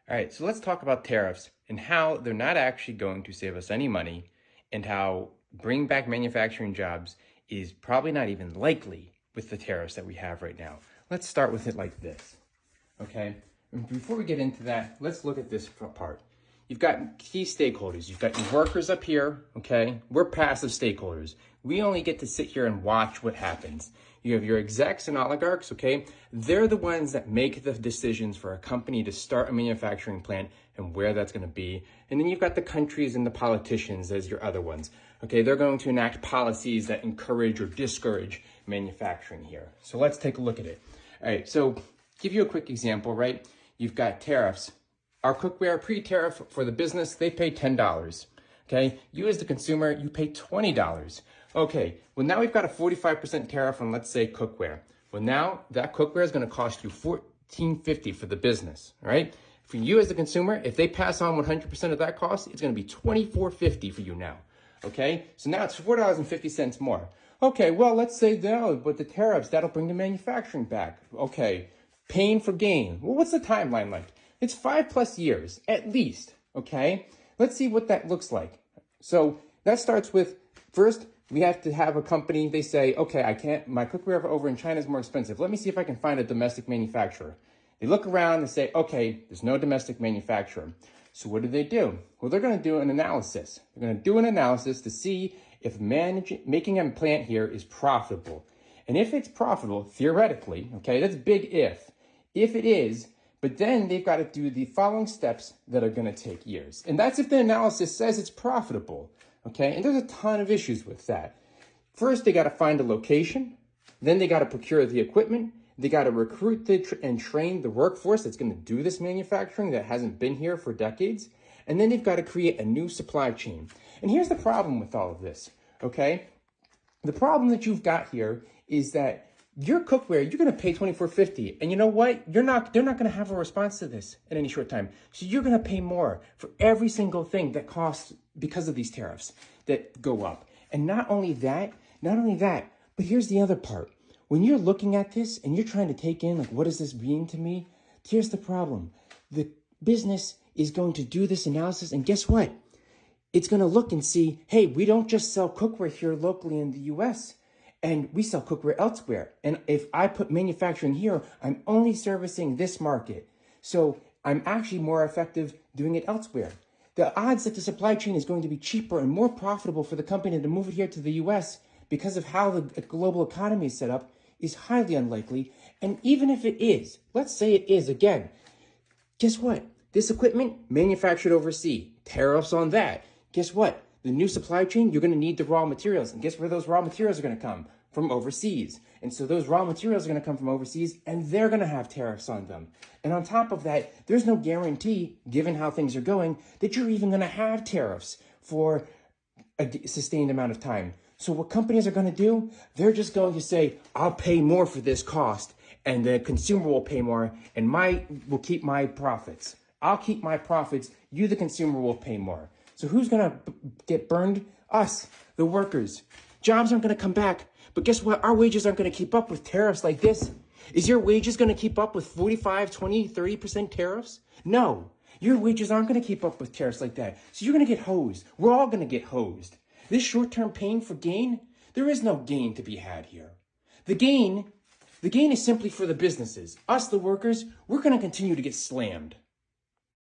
All right, so let's talk about tariffs and how they're not actually going to save us any money and how bringing back manufacturing jobs is probably not even likely with the tariffs that we have right now. Let's start with it like this, okay? And before we get into that, let's look at this part. You've got key stakeholders. You've got your workers up here, okay? We're passive stakeholders. We only get to sit here and watch what happens. You have your execs and oligarchs, okay? They're the ones that make the decisions for a company to start a manufacturing plant and where that's gonna be. And then you've got the countries and the politicians as your other ones, okay? They're going to enact policies that encourage or discourage manufacturing here. So let's take a look at it. All right, so give you a quick example, right? You've got tariffs. Our cookware pre-tariff for the business, they pay $10, okay? You as the consumer, you pay $20. Okay, well now we've got a 45% tariff on, let's say, cookware. Well now that cookware is gonna cost you $14.50 for the business, right? For you as the consumer, if they pass on 100% of that cost, it's gonna be $24.50 for you now, okay? So now it's $4.50 more. Okay, well, let's say though, with the tariffs, that'll bring the manufacturing back. Okay, pain for gain. Well, what's the timeline like? It's 5+ years, at least, okay? Let's see what that looks like. So that starts with, first, we have to have a company, they say, okay, my cookware over in China is more expensive. Let me see if I can find a domestic manufacturer. They look around and say, okay, there's no domestic manufacturer. So what do? Well, they're gonna do an analysis. They're gonna do an analysis to see if making a plant here is profitable. And if it's profitable, theoretically, okay, that's a big if it is, but then they've got to do the following steps that are going to take years. And that's if the analysis says it's profitable, okay? And there's a ton of issues with that. First, they got to find a location. Then they got to procure the equipment. They got to recruit and train the workforce that's going to do this manufacturing that hasn't been here for decades. And then they've got to create a new supply chain. And here's the problem with all of this, okay? The problem that you've got here is that your cookware, you're going to pay $24.50. And you know what? They're not going to have a response to this in any short time. So you're going to pay more for every single thing that costs because of these tariffs that go up. And not only that, but here's the other part. When you're looking at this and you're trying to take in, like, what does this mean to me? Here's the problem. The business is going to do this analysis, and guess what? It's going to look and see, hey, we don't just sell cookware here locally in the US, and we sell cookware elsewhere. And if I put manufacturing here, I'm only servicing this market. So I'm actually more effective doing it elsewhere. The odds that the supply chain is going to be cheaper and more profitable for the company to move it here to the US because of how the global economy is set up is highly unlikely. And even if it is, let's say it is again, guess what? This equipment manufactured overseas, tariffs on that. Guess what? The new supply chain, you're going to need the raw materials. And guess where those raw materials are going to come? From overseas. And so those raw materials are going to come from overseas, and they're going to have tariffs on them. And on top of that, there's no guarantee, given how things are going, that you're even going to have tariffs for a sustained amount of time. So what companies are going to do, they're just going to say, I'll pay more for this cost, and the consumer will pay more, and will keep my profits. I'll keep my profits, you, the consumer, will pay more. So who's going to get burned? Us, the workers. Jobs aren't going to come back. But guess what? Our wages aren't going to keep up with tariffs like this. Is your wages going to keep up with 45, 20, 30% tariffs? No. Your wages aren't going to keep up with tariffs like that. So you're going to get hosed. We're all going to get hosed. This short-term pain for gain, there is no gain to be had here. The gain is simply for the businesses. Us, the workers, we're going to continue to get slammed.